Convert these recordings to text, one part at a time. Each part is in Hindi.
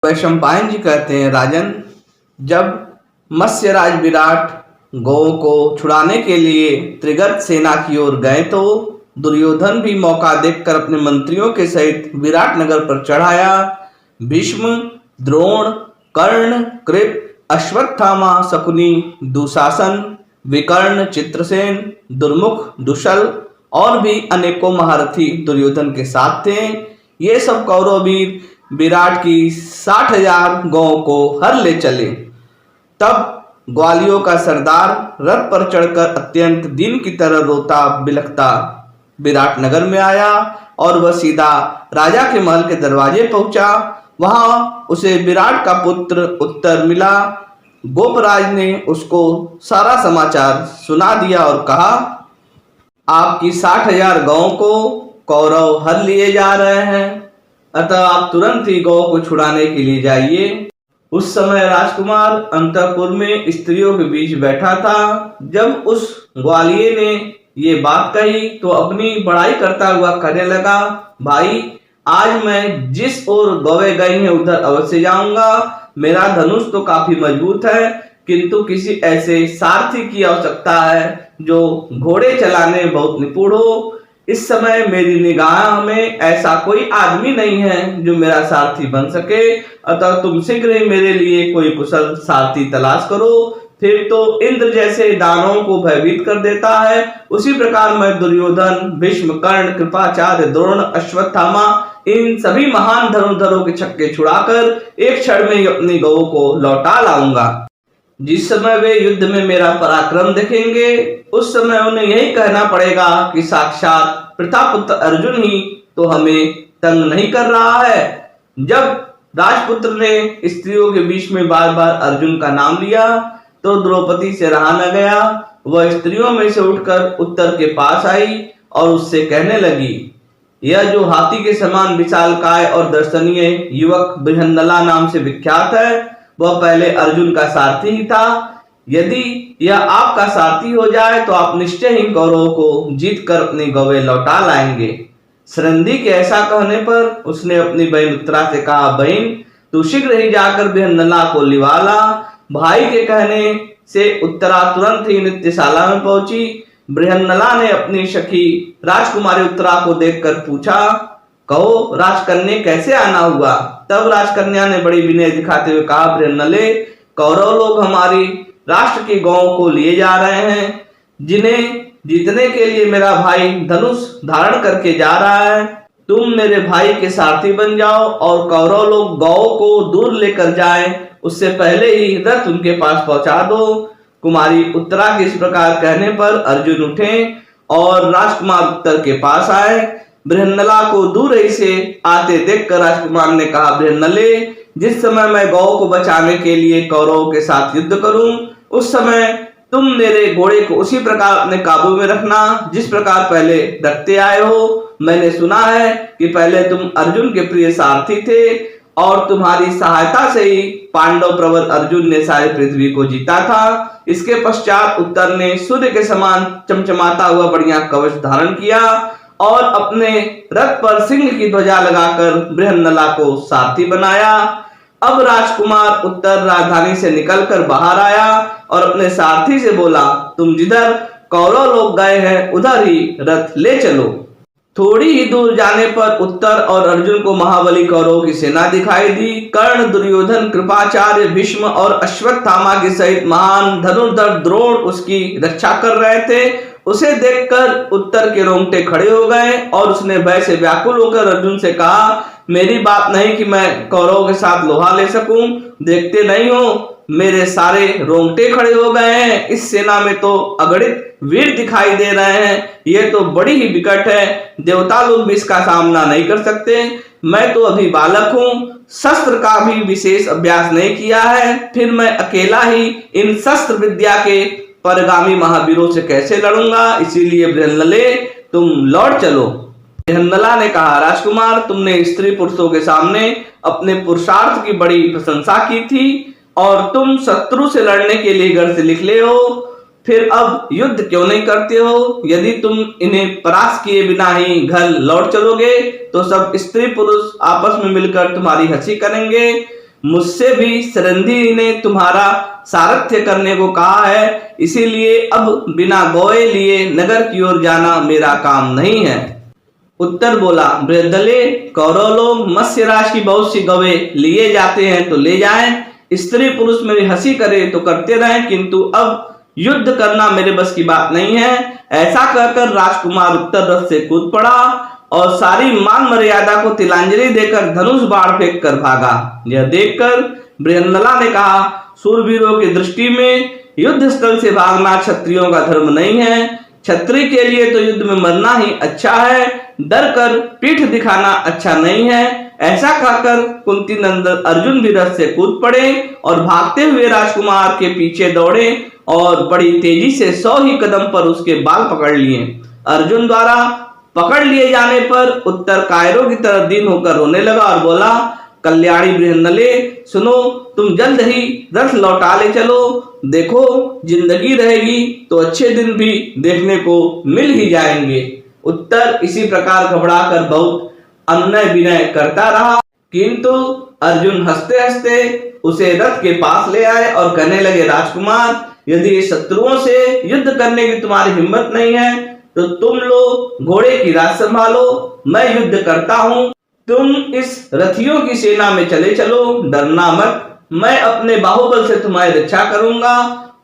वैशंपायन जी कहते हैं, राजन, जब मत्स्यराज विराट गौओं को छुड़ाने के लिए त्रिगर्त सेना की ओर गए तो दुर्योधन भी मौका देखकर अपने मंत्रियों के सहित विराट नगर पर चढ़ाया। भीष्म, द्रोण, कर्ण, कृप, अश्वत्थामा, शकुनी, दुशासन, विकर्ण, चित्रसेन, दुर्मुख, दुशल और भी अनेकों महारथी दुर्योधन के साथ थे। ये सब कौरव वीर विराट की 60,000 गौओं को हर ले चले। तब ग्वालियों का सरदार रथ पर चढ़कर अत्यंत दीन की तरह रोता बिलखता विराट नगर में आया और वह सीधा राजा के महल के दरवाजे पहुंचा। वहां उसे विराट का पुत्र उत्तर मिला। गोपराज ने उसको सारा समाचार सुना दिया और कहा, आपकी 60,000 गौओं को कौरव हर लिए जा रहे हैं, अतः आप तुरंत ही गौ को छुड़ाने के लिए जाइए। उस समय राजकुमार अंतःपुर में स्त्रियों के बीच बैठा था। जब उस ग्वालिये ने ये बात कही तो अपनी बड़ाई करता हुआ कहने लगा, भाई, आज मैं जिस ओर गौएं गई हैं उधर अवश्य जाऊंगा। मेरा धनुष तो काफी मजबूत है, किंतु किसी ऐसे सारथी की आवश्यकता है जो घोड़े चलाने में बहुत निपुण हो। इस समय मेरी निगाह में ऐसा कोई आदमी नहीं है जो मेरा सारथी बन सके, अतः तुम शीघ्र ही मेरे लिए कोई कुशल सारथी तलाश करो। फिर तो इंद्र जैसे दानवों को भयभीत कर देता है, उसी प्रकार मैं दुर्योधन, भीष्म, कर्ण, कृपाचार्य, द्रोण, अश्वत्थामा, इन सभी महान धनुर्धरों के छक्के छुड़ाकर एक क्षण में ही अपनी गौ को लौटा लाऊंगा। जिस समय वे युद्ध में मेरा पराक्रम देखेंगे उस समय उन्हें यही कहना पड़ेगा कि साक्षात प्रतापुत्र अर्जुन ही तो हमें तंग नहीं कर रहा है। जब राजपुत्र ने स्त्रियों के बीच में बार बार अर्जुन का नाम लिया तो द्रौपदी से रहा न गया। वह स्त्रियों में से उठकर उत्तर के पास आई और उससे कहने लगी, यह जो हाथी के समान विशालकाय और दर्शनीय युवक बृहन्नला नाम से विख्यात है, वह पहले अर्जुन का सारथी ही था। यदि यह आपका सारथी हो जाए तो आप निश्चय ही कौरवों को जीत कर अपनी गौवें लौटा लाएंगे। सरंदी के ऐसा कहने पर उसने अपनी बहन उत्तरा से कहा, बहन, तू शीघ्र ही जाकर बृहन्नला को लिवा ला। भाई के कहने से उत्तरा तुरंत ही नृत्यशाला में पहुंची। बृहन्नला ने अपनी सखी राजकुमारी उत्तरा को देखकर पूछा, कहो राजकन्या, कैसे आना हुआ? तब राजकन्या ने बड़ी विनय दिखाते हुए कहा, बृहन्नले, कौरव लोग हमारी राष्ट्र की गौओं को लिए जा रहे हैं, जिन्हें जीतने के लिए मेरा भाई धनुष धारण करके जा रहा है। तुम मेरे भाई के सारथी बन जाओ और कौरव लोग गौओं को दूर लेकर जाएं, उससे पहले ही रथ उनके पास पहुंचा दो। कुमारी उत्तरा के इस प्रकार कहने पर अर्जुन उठे और राजकुमार उत्तर के पास आए। बृहन्नला को दूर ही से आते देखकर राजकुमार ने कहा, बृहन्नले, जिस समय मैं गौ को बचाने के लिए कौरवों के साथ युद्ध करूं उस समय तुम मेरे घोड़े को उसी प्रकार अपने काबू में रखना जिस प्रकार पहले रखते आए हो। मैंने सुना है कि पहले तुम अर्जुन के प्रिय सारथी थे और तुम्हारी सहायता से ही पांडव प्रवर अर्जुन ने सारी पृथ्वी को जीता था। इसके पश्चात उत्तर ने सूर्य के समान चमचमाता हुआ बढ़िया कवच धारण किया और अपने रथ पर सिंह की ध्वजा लगाकर बृहन्नला को सारथी बनाया। अब राजकुमार उत्तर राजधानी से निकलकर बाहर आया और अपने सारथी से बोला, तुम जिधर कौरव लोग गए हैं उधर ही रथ ले चलो। थोड़ी ही दूर जाने पर उत्तर और अर्जुन को महाबली कौरवों की सेना दिखाई दी। कर्ण, दुर्योधन, कृपाचार्य, भीष्म और अश्वत्थामा के सहित महान धनुर्धर द्रोण उसकी रक्षा कर रहे थे। उसे देखकर उत्तर के रोंगटे खड़े हो गए और उसने भय से व्याकुल होकर अर्जुन से कहा, मेरी बात नहीं कि मैं कौरवों के साथ लोहा ले सकूं। देखते नहीं हो मेरे सारे रोंगटे खड़े हो गए हैं। इस सेना में तो अगणित वीर दिखाई दे रहे हैं। ये तो बड़ी ही विकट है, देवता लोग भी इसका सामना नहीं कर सकते। मैं तो अभी बालक हूँ, शस्त्र का भी विशेष अभ्यास नहीं किया है, फिर मैं अकेला ही इन शस्त्र विद्या के परगामी महावीरों से कैसे लड़ूंगा। इसीलिए बृहन्नले, तुम लौट चलो। बृहन्नला ने कहा, राजकुमार, तुमने स्त्री पुरुषों के सामने अपने पुरुषार्थ की बड़ी प्रशंसा की थी और तुम शत्रु से लड़ने के लिए घर से निकले हो, फिर अब युद्ध क्यों नहीं करते हो? यदि तुम इन्हें परास्त किए बिना ही घर लौट चलोगे तो सब स्त्री पुरुष आपस में मिलकर तुम्हारी हंसी करेंगे। मुझसे भी सरंधी ने तुम्हारा सारथ्य करने को कहा है, इसीलिए अब बिना गौए लिए नगर की ओर जाना मेरा काम नहीं है। उत्तर बोला, बृहदले, कौरव लोग मत्स्यराज की बहुत सी गौएं लिए जाते हैं तो ले जाएं, स्त्री पुरुष मेरी हंसी करे तो करते रहें, किंतु अब युद्ध करना मेरे बस की बात नहीं है। ऐसा कहकर राजकुमार उत्तर रथ से कूद पड़ा और सारी मान मर्यादा को तिलांजलि देकर धनुष बाण फेंक कर भागा। यह देखकर बृहन्नला ने कहा, सूरवीरों की दृष्टि में युद्ध स्थल से भागना क्षत्रियों का धर्म नहीं है। क्षत्रिय के लिए तो युद्ध में मरना ही अच्छा है, डर कर पीठ दिखाना अच्छा नहीं है। ऐसा कहकर कुंती नंदन अर्जुन भी रथ से कूद पड़े और भागते हुए राजकुमार के पीछे दौड़े और बड़ी तेजी से 100 ही कदम पर उसके बाल पकड़ लिए। अर्जुन द्वारा पकड़ लिए जाने पर उत्तर कायरों की तरह दीन होकर रोने लगा और बोला, कल्याणी बृहन्नले, सुनो, तुम जल्द ही रथ लौटा ले चलो। देखो, जिंदगी रहेगी तो अच्छे दिन भी देखने को मिल ही जाएंगे। उत्तर इसी प्रकार घबराकर बहुत अनुनय विनय करता रहा, किंतु अर्जुन हंसते हंसते उसे रथ के पास ले आए और कहने लगे, राजकुमार, यदि शत्रुओं से युद्ध करने की तुम्हारी हिम्मत नहीं है तो तुम लोग घोड़े की राह संभालो, मैं युद्ध करता हूं। तुम इस रथियों की सेना में चले चलो, डरना मत, मैं अपने बाहुबल से तुम्हारी रक्षा करूंगा।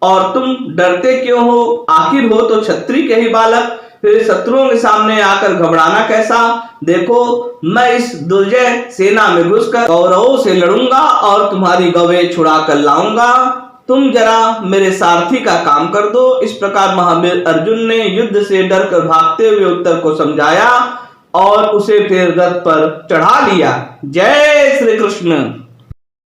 और तुम डरते क्यों हो? आखिर हो तो क्षत्रिय के ही बालक, फिर शत्रुओं के सामने आकर घबराना कैसा? देखो, मैं इस दुर्जय सेना में घुसकर कौरवों से लड़ूंगा और तुम्हारी गौएं छुड़ा कर लाऊंगा। तुम जरा मेरे सारथी का काम कर दो। इस प्रकार महावीर अर्जुन ने युद्ध से डरकर भागते हुए उत्तर को समझाया और उसे फिर रथ पर चढ़ा लिया। जय श्री कृष्ण।